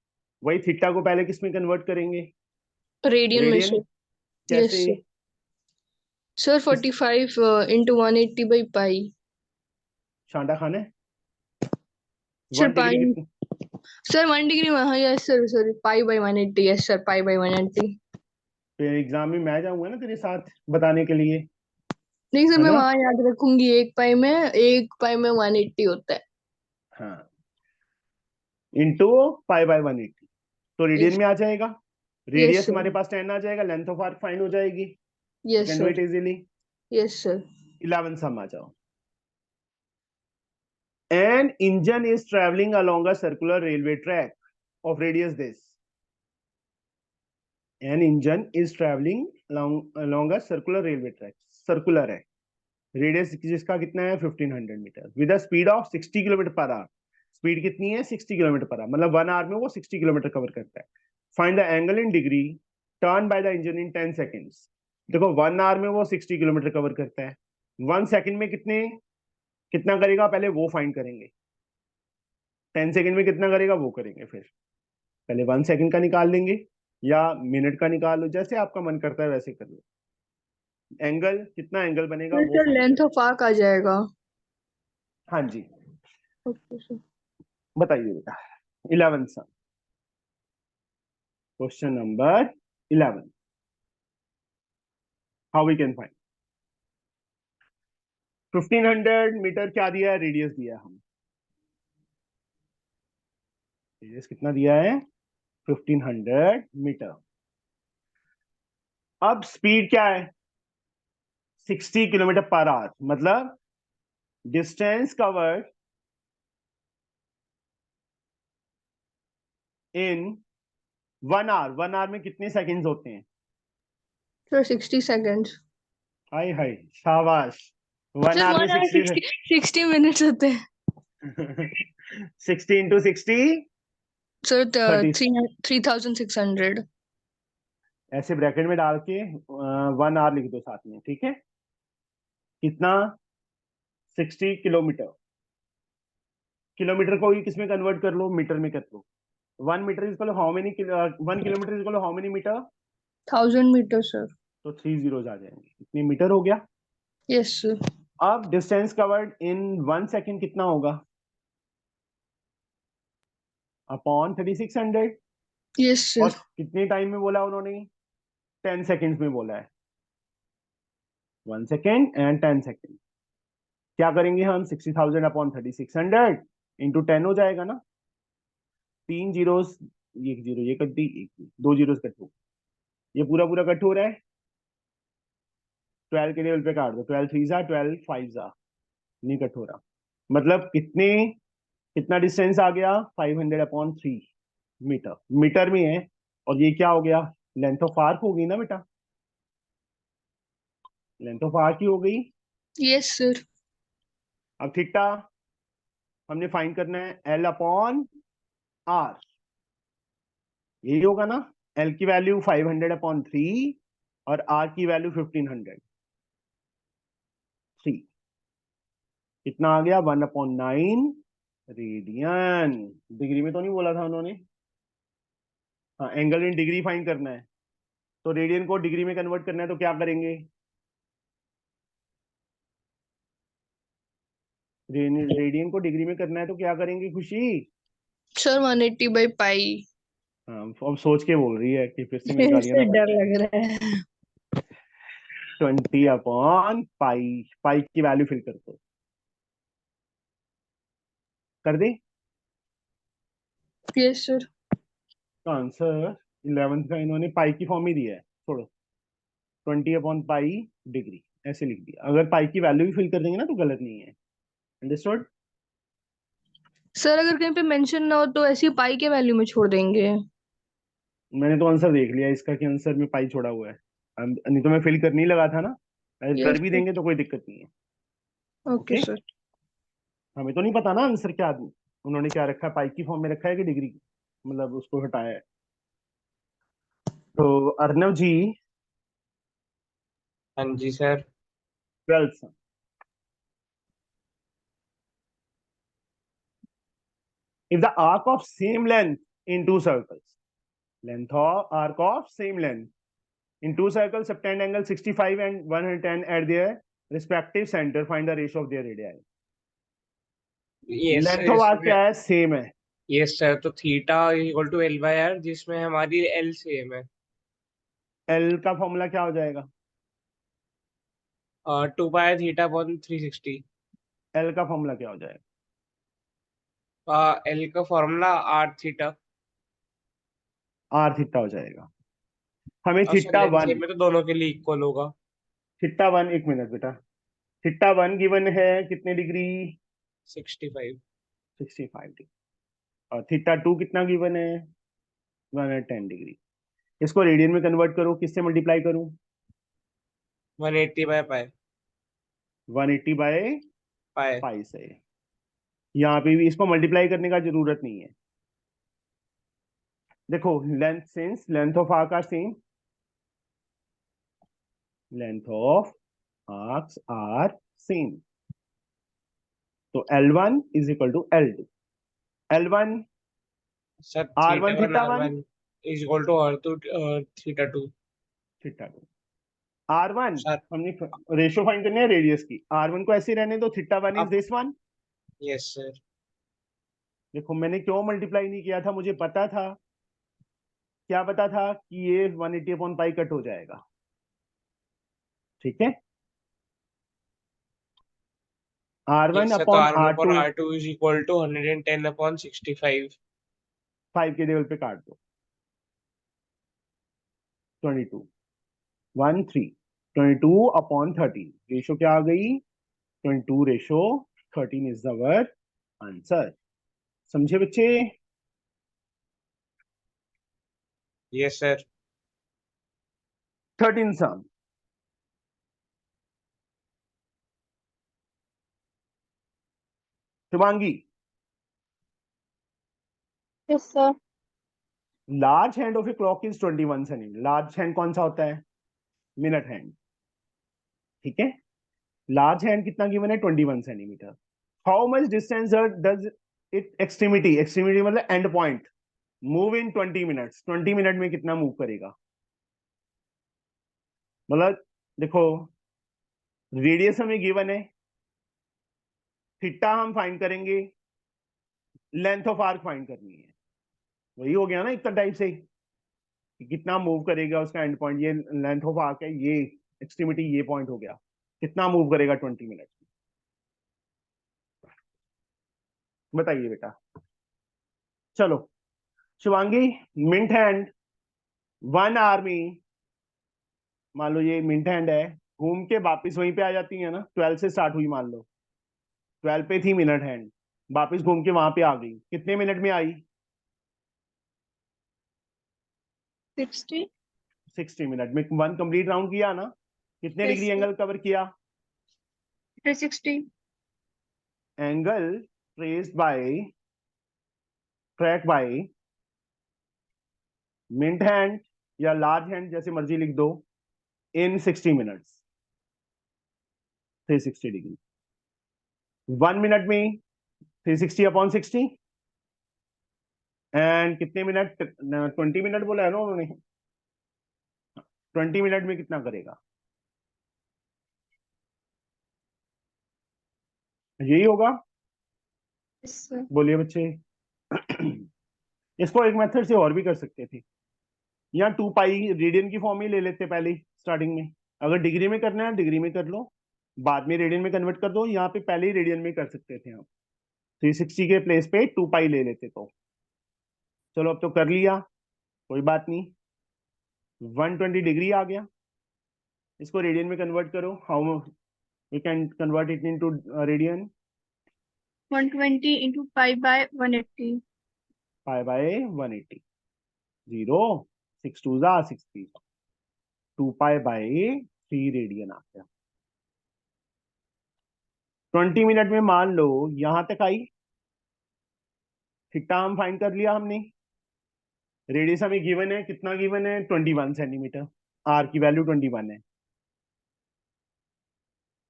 वही थीटा को पहले किस में कन्वर्ट करेंगे Radian में रेडियन sir. Yes, कैसे sir. Sir 45 into 180 by pi. शांडा खान है। Sir 1 degree pi. कितनी? Sir 1 degree में हाँ yes sir sorry pi by 180 yes sir pi by 180. फिर एग्जाम में मैं जाऊंगा ना तेरे साथ बताने के लिए, नहीं सर है मैं ना? वहां याद रखूंगी, एक पाई में 180 होता है। हाँ, इंटू पाई बाय 180, तो रेडियन Yes में आ जाएगा। yes रेडियस sir हमारे पास 10 आ जाएगा, लेंथ ऑफ आर्क फाइंड हो जाएगी। yes can do sir it easily. yes sir. 11 सम आ जाओ। An engine is traveling along a circular railway track of radius this. An engine is traveling along a circular railway track. Circular है, radius जिसका कितना है 1500 metre, with a speed of 60 kilometre per hour. Speed कितनी है 60 kilometre per hour, मतलब 1 hour में वो 60 kilometre cover करता है। Find the angle in degree turn by the engine in 10 seconds. देखो 1 आवर में वो 60 किलोमीटर कवर करता है, 1 सेकंड में कितना करेगा पहले वो फाइंड करेंगे, 10 सेकंड में कितना करेगा वो करेंगे। फिर पहले 1 सेकंड का निकाल लेंगे या मिनट का निकाल लो, जैसे आपका मन करता है वैसे कर लो। एंगल कितना एंगल बनेगा फिर वो सर फाइंड लेंथ करें। ऑफ आर्क आ जाएगा। हाँ जी, ओके सर। बताइए बेटा। 11 सा question number 11, how we can find 1500 metre क्या दिया है, रेडियस दिया है हम। रेडियस कितना दिया है 1500 मीटर। अब स्पीड क्या है 60 किलोमीटर पर आवर, मतलब distance covered in 1 hour. 1 hour में कितने सेकंड्स होते हैं? Sir 60 seconds. हाय हाय, शाबाश। 1 सर आवर में 1 आवर 60 60 मिनट्स होते हैं। 60 इंटू 60 सर 30, 3600। ऐसे ब्रैकेट में डाल के 1 आवर लिख दो साथ में, ठीक है। कितना 60 किलोमीटर। किलोमीटर को ही किसमें कन्वर्ट कर लो, मीटर में कर लो। 1 metre is equal how many, 1 kilometre is equal how many metre, 1000 metre sir. तो 3 जीरोस आ जाएंगे, इतने मीटर हो गया। Yes sir. अब डिस्टेंस कवर्ड इन 1 सेकेंड कितना होगा, अपॉन 3600। यस और सर। कितने टाइम में बोला उन्होंने, 10 सेकेंड्स में बोला है। 1 सेकेंड एंड 10 सेकेंड। क्या करेंगे हम, 60,000 अपॉन 3600 इंटू 10 हो जाएगा ना। 3 जीरोस, एक जीरो ये कट दी, एक 2 जीरोस कट हो, ये पूरा पूरा कट हो रहा है। 12 के लेवल पे काट दो, 12 3 जा 12 5 जा, नहीं कट हो रहा। मतलब कितना डिस्टेंस आ गया 500 अपॉन 3 मीटर, मीटर में है। और ये क्या हो गया, लेंथ ऑफ आर्क हो गई ना बेटा, लेंथ ऑफ आर्क ही हो गई। Yes sir. अब थीटा हमने फाइंड करना है एल अपॉन आर, यही होगा ना। एल की वैल्यू 500 अपॉन 3 और आर की वैल्यू 1500। 3 कितना आ गया 1 अपॉन 9 रेडियन। डिग्री में तो नहीं बोला था उन्होंने। हाँ, एंगल इन डिग्री फाइंड करना है, तो रेडियन को डिग्री में कन्वर्ट करना है, तो क्या करेंगे, रेडियन को डिग्री में करना है तो क्या करेंगे खुशी। सर 180 बाई पाई। हाँ, अब सोच के बोल रही है कि फिर से मेरी गालियां सर ना डर बच लग रहा है। 20 अपॉन पाई, पाई की वैल्यू फिल कर दो, कर दे। Yes sir. तो आंसर 11th का इन्होंने पाई की फॉर्म ही दिया है, छोड़ो। 20 अपॉन पाई डिग्री ऐसे लिख दिया, अगर पाई की वैल्यू भी फिल कर देंगे ना तो गलत नहीं है। अंडरस्टूड। सर अगर कहीं पे मेंशन ना हो तो ऐसी पाई के वैल्यू में छोड़ देंगे। मैंने तो आंसर देख लिया इसका कि आंसर में पाई छोड़ा हुआ है, नहीं तो मैं फिल करने ही लगा था ना। अगर यस कर भी सर। देंगे तो कोई दिक्कत नहीं है। Okay okay, sir. हमें तो नहीं पता ना आंसर क्या उन्होंने क्या रखा है, पाई की फॉर्म में रखा है कि डिग्री, मतलब उसको हटाया है। तो अर्नव जी हाँ जी sir. 12th, if the arc of same length in two circles, length of arc of same length In two circles, subtend angle 65 and 110 at their respective center. Find the ratio of their radii. Yes, Length of arc क्या है? Same है. Yes sir, तो theta equal to L by R, जिसमें हमारी L same है। L का formula क्या हो जाएगा? 2 पाई थीटा अपॉन 360। L का फॉर्मूला क्या हो जाएगा? एल का formula R theta. R theta हो जाएगा. हमें और थीटा लेंथ 1, सेम है तो दोनों के लिए इक्वल होगा। थीटा 1, एक मिनट बेटा. थीटा 1 गिवन है कितने डिग्री? 65। 65 डिग्री. और थीटा 2 कितना गिवन है? 110 डिग्री. इसको रेडियन में कन्वर्ट करो. किससे मल्टीप्लाई करूं? 180 बाय पाई। 180 by pi. पाई से. यहाँ पे भी इसको मल्टीप्लाई करने का जरूरत नहीं है. देखो, length, since length of arc are same, length of arcs are same, तो L1 is equal to L2. L1 sir R1 theta 1 theta 1 R1 is equal to R2 theta 2। Theta 2. R1 sir हमने ratio find करनी है radius की. R1 को ऐसे रहने दो. Theta 1 is अब दिस वन. Yes sir. देखो, मैंने क्यों मल्टीप्लाई नहीं किया था? मुझे पता था. क्या पता था? कि ये 180 अपॉन पाई कट हो जाएगा. ठीक है. R1 यस सर, तो upon R1 upon R2 R2 is equal to 110 upon 65। 5 के टेबल पे काट दो. 22 1 3 22 अपॉन 13. रेशो क्या आ गई? 22 रेशो 13 इज अवर आंसर. समझे बच्चे? Yes sir. 13 sum. Shivangi, Yes, sir. Large hand of a clock is 21 centimetre. Large hand कौन सा होता है? Minute hand. ठीक है. लार्ज हैंड कितना गिवन है? 21 centimetre. How much distance does it extremity, extremity मतलब end point, move in 20 minutes. 20 minute में कितना मूव करेगा? मतलब देखो, रेडियस हमें गिवन है, थीटा हम फाइंड करेंगे, लेंथ ऑफ आर्क फाइंड करनी है. वही हो गया ना इतना टाइप से कि कितना मूव करेगा उसका एंड पॉइंट. ये लेंथ ऑफ आर्क है, ये एक्सट्रीमिटी, ये पॉइंट हो गया. कितना मूव करेगा 20 मिनट में? बताइए बेटा. चलो शिवांगी, मिंट हैंड 1 आवर में, मान लो ये मिंट हैंड है, घूम के वापिस वहीं पे आ जाती है ना. 12 से स्टार्ट हुई, मान लो 12 पे थी मिनट हैंड, वापिस घूम के वहां पे आ गई. कितने मिनट में आई? 60. 60 मिनट में. 1 कंप्लीट राउंड किया ना. कितने Yes, degree sir. Angle cover किया? 360. Angle traced by, track by minute hand या लार्ज हैंड, जैसे मर्जी लिख दो, इन 60 मिनट्स. 360 डिग्री. 1 मिनट में 360 अपॉन 60. एंड कितने मिनट? 20 मिनट बोला है ना उन्होंने. 20 मिनट में कितना करेगा? यही होगा. Yes, sir. बोलिए बच्चे. इसको एक मेथड से और भी कर सकते थे. यहाँ 2 पाई रेडियन की फॉर्म ही ले लेते पहले स्टार्टिंग में. अगर डिग्री में करना है डिग्री में कर लो, बाद में रेडियन में कन्वर्ट कर दो. यहाँ पे पहले ही रेडियन में कर सकते थे हम. 360 के प्लेस पे 2 पाई ले लेते. तो चलो, अब तो कर लिया, कोई बात नहीं. 120 डिग्री आ गया. इसको रेडियन में कन्वर्ट करो. How we can convert it into radian? 120 into pi by 180. Pi by 180. 0 6 2 जा 60. 2 पाई बाय 3 रेडियन आ गया. 20 मिनट में मान लो यहां तक आई. थीटा हम फाइंड कर लिया हमने. रेडियस हमें गिवन है, कितना गिवन है? 21 सेंटीमीटर. आर की वैल्यू 21 है.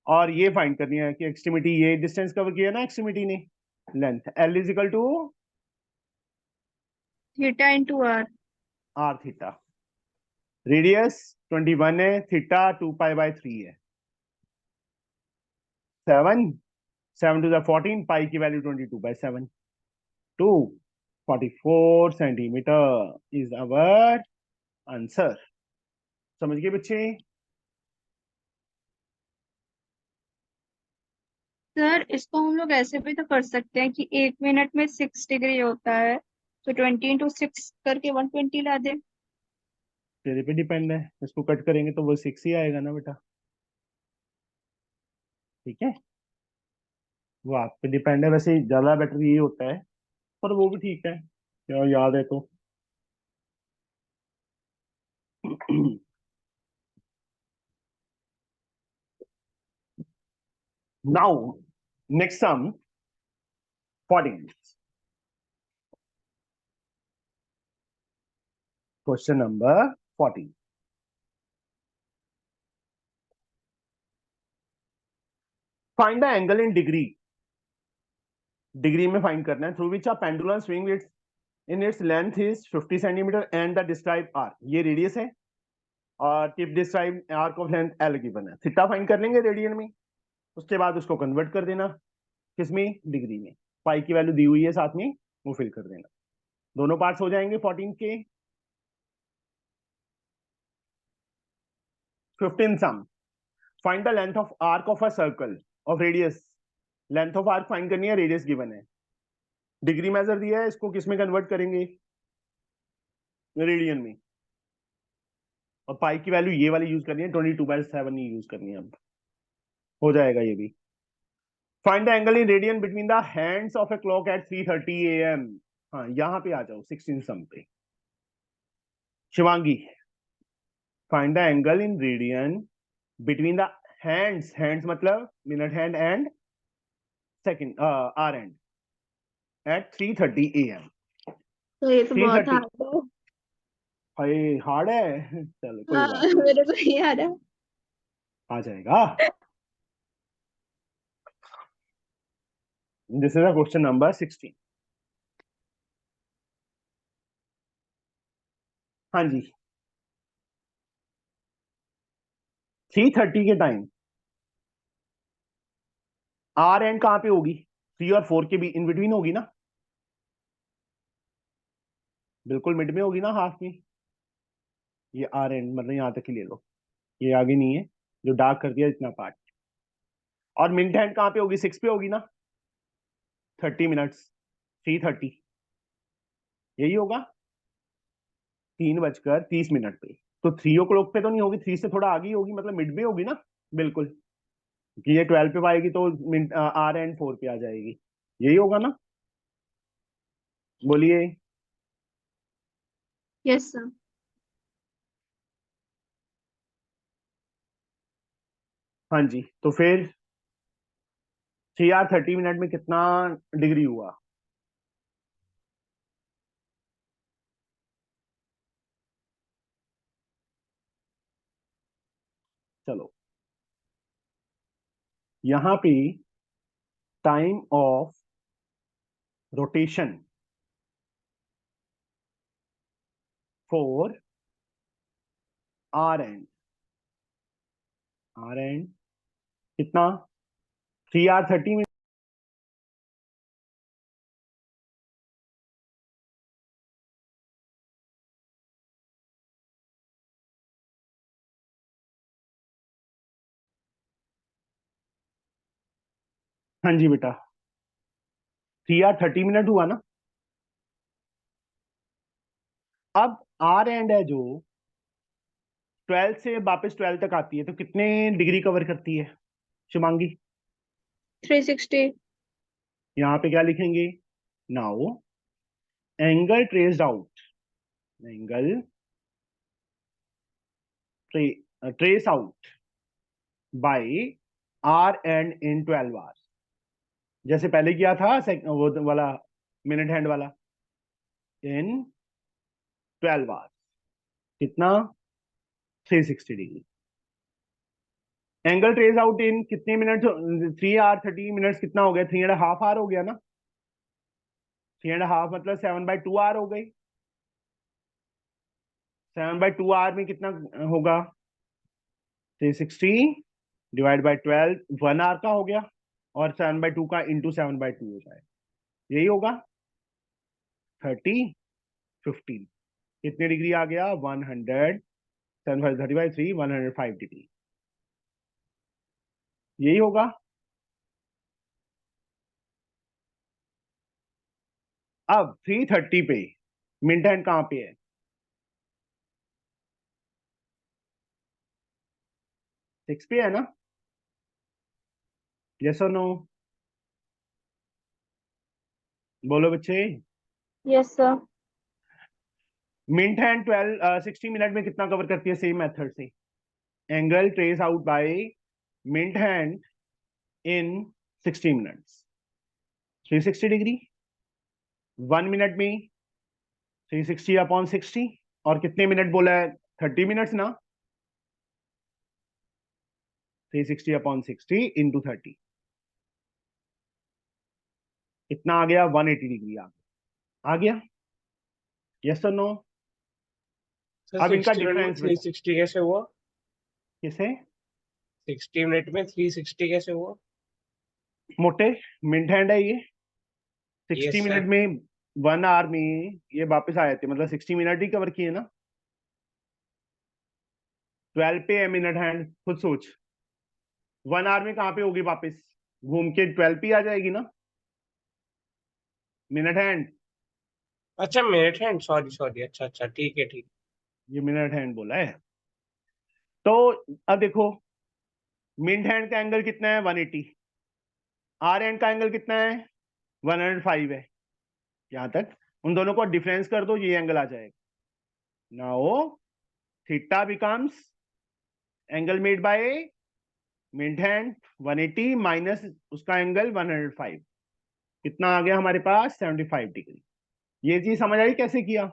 और ये फाइंड करनी है कि एक्सट्रीमिटी, ये डिस्टेंस कवर किया ना एक्सट्रीमिटी ने, length. L is equal to Theta into r. R theta. Radius 21 है, थीटा 2 पाई बाय 3 है, 7 to the 14, पाई की value 22/7, 244 centimetre is our answer. समझ गए बच्चे? सर इसको हम लोग ऐसे भी तो कर सकते हैं कि 1 मिनट में 6 डिग्री होता है, तो 20 into 6 करके 120 ला दे। तेरे पे डिपेंड है, इसको कट करेंगे तो वो 6 ही आएगा ना बेटा। ठीक है, वो आप पे डिपेंड है, वैसे ज्यादा बेटर ये होता है, पर वो भी ठीक है, क्या याद है तो। Now next sum 14, question number 14। Find the angle in degree, degree में फाइंड करना है, through which a pendulum swing it's in its length is 50 centimetre and the describe arc, ये रेडियस है और tip describe arc of length L given है। Theta find कर लेंगे radian में, उसके बाद उसको कन्वर्ट कर देना किसमें, डिग्री में। पाई की वैल्यू दी हुई है साथ में, वो फिल कर देना, दोनों पार्ट्स हो जाएंगे 14 के। 15 sum, find the length of arc of a circle of radius, length of arc find करनी है, रेडियस गिवन है, डिग्री मेजर दिया है, इसको किस में कन्वर्ट करेंगे, रेडियन में, और पाई की वैल्यू ये वाली यूज करनी है, 22/7 ही यूज करनी है। अब हो जाएगा ये भी। Find the angle in radian between the hands of a clock at 3:30 AM। हाँ यहाँ पे आ जाओ 16 सम पे। Shivangi, find the angle in radian between the hands, hands मतलब minute hand and second are and at 3:30 AM। तो ये तो बहुत 3:30 हार्ड है। हाय हार्ड है, चलो कोई हाँ, बात नहीं, मेरे को नहीं आ रहा। आ जाएगा। This is a question number 16। हाँ जी, 3:30 के टाइम आर एंड कहां पे होगी, 3 और 4 के भी इन बिटवीन होगी ना, बिल्कुल मिड में होगी ना, हाफ में। ये आर एंड मतलब यहां तक ही ले लो, ये आगे नहीं है, जो डार्क कर दिया इतना पार्ट। और मिड हैंड कहां पे होगी, 6 पे होगी ना, 30 मिनट्स, 3:30 यही होगा, 3:30 पे। तो 3 o'clock पे तो नहीं होगी, 3 से थोड़ा आगे ही होगी, मतलब मिड में होगी ना, बिल्कुल, कि ये 12 पे पाएगी तो आर एंड 4 पे आ जाएगी, यही होगा ना, बोलिए। Yes sir. हाँ जी, तो फिर 3 hour 30 minute में कितना डिग्री हुआ, चलो यहां पे time of rotation for hour hand कितना, 3 hour 30 minute। हाँ जी बेटा, 3 hour 30 minute हुआ ना। अब आर एंड है जो 12 से वापस 12 तक आती है, तो कितने डिग्री कवर करती है शिवांगी, 360। यहाँ पे क्या लिखेंगे, now angle traced out, angle trace out by hour hand in 12 hours, जैसे पहले किया था वो वाला मिनट हैंड वाला, इन 12 आवर्स कितना, 360 degree. Angle trace out in कितने मिनट, 3 hour 30 minutes कितना हो गया, 3.5 hour हो गया ना, 3.5 मतलब 7/2 hour हो गई, 7/2 आर में कितना होगा? 360 डिवाइड बाय 12, 1 आर का हो गया, और 7/2 का इंटू 7/2 हो जाए, यही होगा 30, 15, कितने डिग्री आ गया? 100, 30/3 105 डिग्री, यही होगा। अब 330 पे मिड हैंड कहां पे है? 6 पे है ना? यस और नो? बोलो बच्चे। Yes, sir. Mid hand 60 minute में कितना कवर करती है? सेम मेथड से angle trace out by mid hand in 60 minutes, 360 degree. 1 minute में 360/60, और कितने मिनट बोला है? 30 मिनट्स ना। 360/60 इंटू 30, कितना आ गया? 180 डिग्री आ गया। यस और नो? सर अब इनका 60 मिनट में डिफरेंस 360 कैसे हुआ? किसे? 60 मिनट में 360 कैसे हुआ? मोटे मिड हैंड है ये। 60 यस मिनट सर। में 1 आवर में ये वापस आए थे, मतलब 60 मिनट ही कवर किए ना। 12 पे है मिनट हैंड, खुद सोच 1 आवर में कहां पे होगी वापस? घूम के 12 पे आ जाएगी ना मिनट हैंड। अच्छा मिनट हैंड, सॉरी सॉरी, अच्छा अच्छा, ठीक है ठीक। ये मिनट हैंड बोला है। तो अब देखो, मिड हैंड का एंगल कितना है? 180। आर हैंड का एंगल कितना है? 105 है। यहां तक उन दोनों को डिफरेंस कर दो, ये एंगल आ जाएगा। Now theta becomes angle made by mid hand 180 minus उसका एंगल 105, कितना आ गया हमारे पास? 75 डिग्री। ये चीज समझ आई कैसे किया?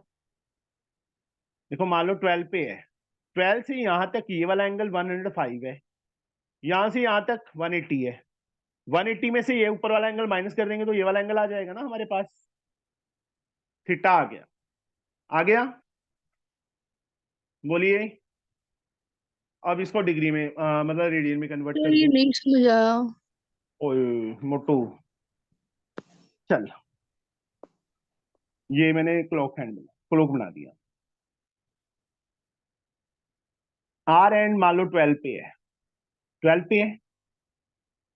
देखो मान लो 12 पे है, 12 से यहां तक ये वाला एंगल 105 है, यहां से यहां तक 180 है। 180 में से ये ऊपर वाला एंगल माइनस कर देंगे तो ये वाला एंगल आ जाएगा ना हमारे पास, थीटा आ गया। आ गया? बोलिए। अब इसको डिग्री में मतलब रेडियन में कन्वर्ट सर कर ये दो। नहीं समझ आया। ओए मोटू, चल ये मैंने क्लॉक बना दिया। आर एंड मान लो 12 पे है, 12 पे है।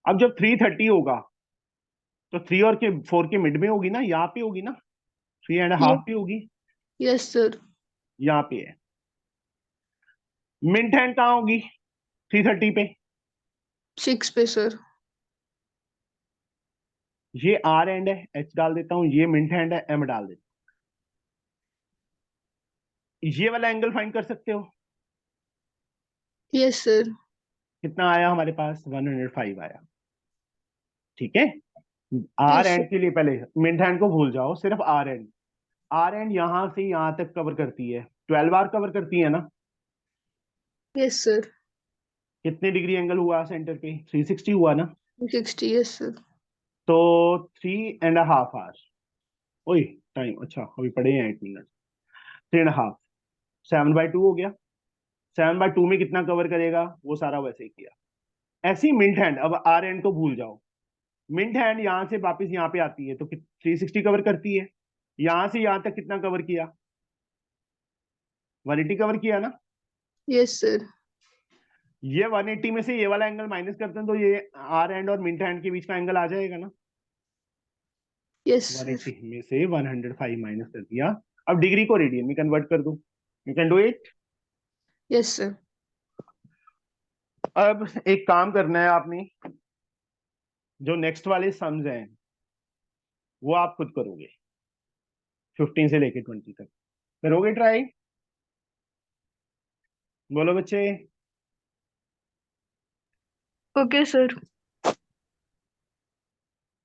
अब जब 330 होगा तो 3 और के 4 के मिड में होगी ना, यहाँ पे होगी ना, 3.5 पे होगी, यस सर। यहाँ पे है। मिड हैंड कहाँ होगी 330 पे? 6 पे सर। ये आर एंड है, एच डाल देता हूं, ये मिड हैंड है, एम डाल देता हूं। ये वाला एंगल फाइंड कर सकते हो? Yes sir. कितना आया हमारे पास? 105 आया। ठीक है। Hour yes hand sir. के लिए पहले मिड हैंड को भूल जाओ, सिर्फ आर एंड। आर एंड यहां से यहां तक कवर करती है, 12 बार कवर करती है ना। Yes sir. कितने डिग्री एंगल हुआ सेंटर पे? 360 हुआ ना। 60। Yes sir. तो 3.5 आवर, ओए टाइम, अच्छा अभी पढ़े हैं 8 मिनट, 3.5, 7/2 हो गया। 7/2 में कितना कवर करेगा? वो सारा वैसे ही किया। ऐसी मिड हैंड, अब आर एंड को भूल जाओ। मिड हैंड यहां से वापस यहाँ पे आती है तो 360 कवर करती है। यहां से यहां तक कितना कवर किया? 180 कवर किया ना। Yes sir. ये 180 में से ये वाला एंगल माइनस करते हैं तो ये आर एंड और मिड हैंड के बीच का एंगल आ जाएगा ना। Yes sir. 180 में से 105 माइनस कर दिया। अब डिग्री को रेडियन में कन्वर्ट कर दो, you can do it. Yes sir. अब एक काम करना है आपने, जो नेक्स्ट वाले सम्स हैं वो आप खुद करोगे, 15 से लेके 20 तक करोगे ट्राई? बोलो बच्चे। Okay sir.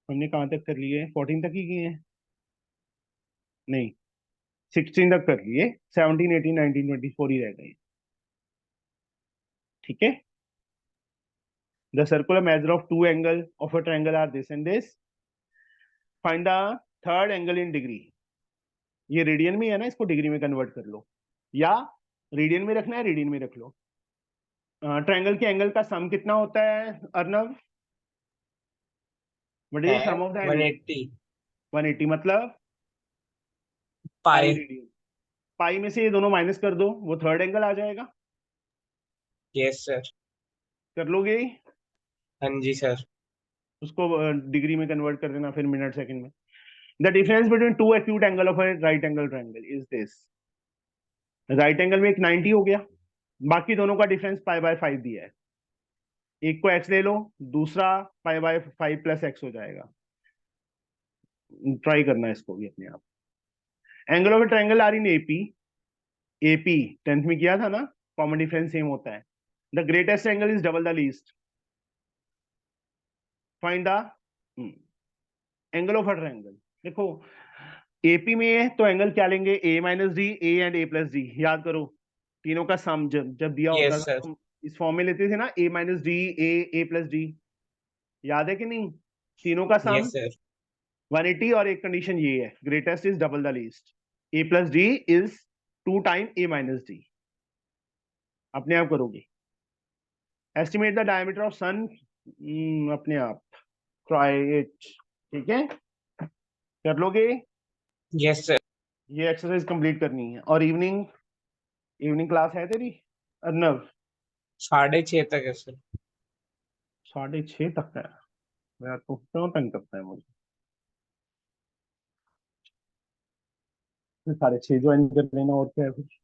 हमने कहाँ तक कर लिए? 14 तक ही किए हैं? नहीं, 16 तक कर लिए, 17, 18, 19, 20 4 ही रह गए। ठीक है। The circular measure of two angle of a triangle are this and this, find the third angle in degree. ये रेडियन में है ना, इसको डिग्री में कन्वर्ट कर लो, या रेडियन में रखना है, रेडियन में रख लो। ट्रायंगल के एंगल का सम कितना होता है Arnav? What is the sum of the angle? 180 180 मतलब पाई। रेडियन। पाई में से ये दोनों माइनस कर दो, वो थर्ड एंगल आ जाएगा। Yes sir. कर लोगे? हाँ जी सर। उसको डिग्री में कन्वर्ट कर देना, फिर मिनट सेकंड में। The difference between two acute angle of a right angle triangle is this. Right angle में एक 90 हो गया, बाकी दोनों का डिफरेंस पाई बाय 5 दिया है। एक को x ले लो, दूसरा पाई बाय 5 प्लस x हो जाएगा। ट्राई करना है इसको भी अपने आप। Angle of a triangle are in AP. AP 10th में किया था ना, कॉमन डिफरेंस सेम होता है। The greatest angle is double the least. Find the angle of a triangle. देखो एपी में है तो एंगल क्या लेंगे? a minus D, A and a plus D. याद करो तीनों का सम जब दिया होता यस था सर। तो इस फॉर्म में लेते थे ना, a minus D, A plus D. याद है कि नहीं? तीनों का सम यस सर। 180 और एक कंडीशन ये है, greatest is double the least. a plus D is 2 time a minus D. अपने आप करोगे। एस्टिमेट द डायमीटर ऑफ सन, अपने आप ट्राई इट। ठीक है, कर लोगे? Yes sir. ये एक्सरसाइज कंप्लीट करनी है। और इवनिंग क्लास है तेरी अर्नव? 6:30 तक है सर। 6:30 तक है यार, तो क्यों तंग करता है मुझे? 6:30 ज्वाइन कर लेना, और क्या है कुछ?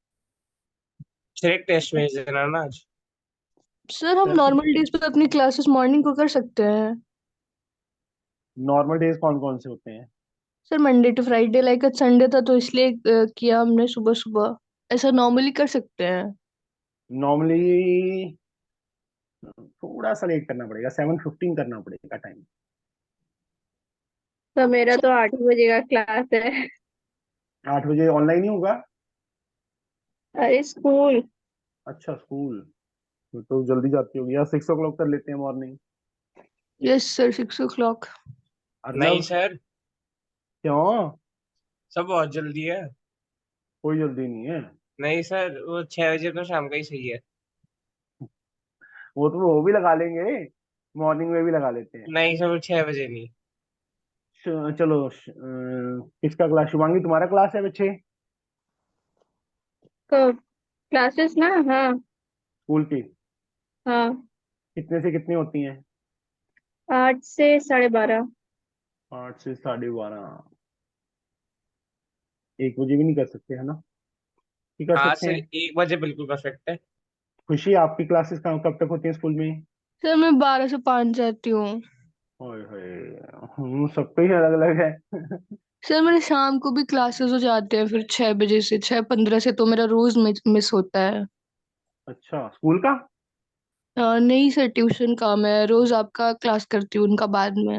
फिर एक टेस्ट भेज देना ना आज। सर हम नॉर्मल डेज पे अपनी क्लासेस मॉर्निंग को कर सकते हैं। नॉर्मल डेज कौन कौन से होते हैं? Sir Monday to Friday, like आज संडे था तो इसलिए किया हमने सुबह सुबह। ऐसा नॉर्मली कर सकते हैं। नॉर्मली थोड़ा सा लेट करना पड़ेगा, 7:15 करना पड़ेगा टाइम। तो मेरा तो 8 बजे का क्लास है। 8 बजे ऑनलाइन ही होगा? अरे स्कूल। अच्छा स्कूल, तो जल्दी जाती होगी यार। 6 o'clock कर लेते हैं मॉर्निंग। Yes sir, 6 o'clock। नहीं अर्नव सर, क्यों? सब बहुत जल्दी है। कोई जल्दी नहीं है। नहीं सर, वो 6 बजे तो शाम का ही सही है। वो भी लगा लेंगे, मॉर्निंग में भी लगा लेते हैं। नहीं सर, वो 6 बजे नहीं। चलो किसका क्लास? शिवांगी तुम्हारा क्लास है बच्चे? क्लासेस ना, हाँ। स्कूल की हाँ, कितने से कितनी होती हैं? 8 से 12:30। 8 से 12:30। 1 बजे भी नहीं कर सकते है ना? कि कर हाँ सकते सर, हैं? 1 बजे बिल्कुल परफेक्ट है। खुशी आपकी क्लासेस कब तक होती हैं स्कूल में? सर मैं 12 से 5 जाती हूँ। ओए होए, सबको ही अलग अलग है। सर मेरे शाम को भी क्लासेस हो जाते हैं, फिर 6 बजे से 6:15 से, तो मेरा रोज मिस होता है। अच्छा स्कूल का? नहीं सर, ट्यूशन का। मैं रोज आपका क्लास करती हूँ उनका बाद में।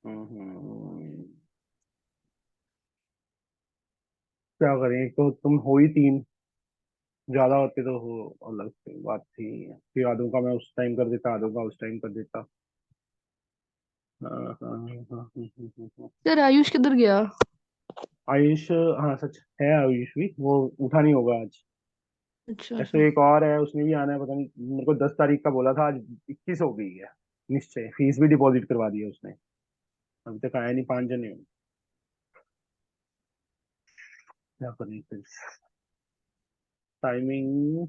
हम्म, क्या करें, तो तुम हो ही 3, ज्यादा होते तो हो अलग से बात थी। फिर आधों का मैं उस टाइम कर देता, आधों का उस टाइम कर देता। हाँ, हाँ, हाँ, हाँ, हाँ। सर आयुष किधर गया? आयुष, हाँ सच है, आयुष भी वो उठा नहीं होगा आज। अच्छा ऐसे अच्छा। एक और है, उसने भी आना है, पता नहीं, मेरे को 10 तारीख का बोला था, आज 21 हो गई है। निश्चय फीस भी डिपॉजिट करवा दी है उसने, अभी तक आया नहीं। 5 जने हैं। क्या करें फिर? टाइमिंग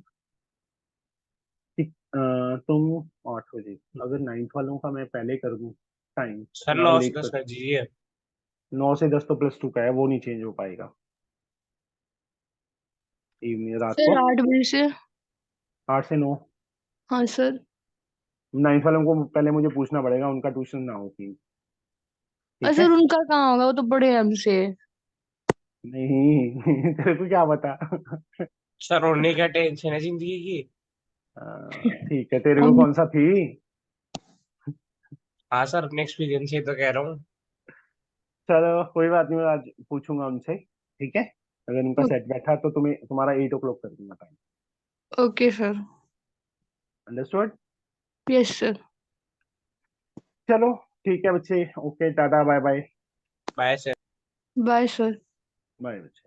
तुम 8 बजे, अगर 9th वालों का मैं पहले कर दूं टाइम, सर तुम्हारा 9 से लेट 10 कर। कर दीजिए। 9 से 10 तो +2 का है, वो नहीं चेंज हो पाएगा। इवनिंग रात को सर 8 बजे से। 8 से 9। हाँ सर। 9th वालों को पहले मुझे पूछना पड़ेगा, उनका ट्यूशन ना हो कहीं। ठीक है? सर उनका कहाँ होगा, वो तो बड़े हैं हमसे। नहीं तेरे को क्या पता? सर उन्हें क्या टेंशन है जिंदगी की। ठीक है, तेरे को हम। कौन सा थी? हाँ सर, अपने एक्सपीरियंस से तो कह रहा हूँ। चलो कोई बात नहीं, मैं आज पूछूंगा उनसे। ठीक है, अगर उनका सेट बैठा तो तुम्हारा 8 o'clock कर दूंगा टाइम। Okay sir. Understood? Yes sir. चलो ठीक है बच्चे, okay, tata bye bye. Bye sir. Bye sir. Bye बच्चे।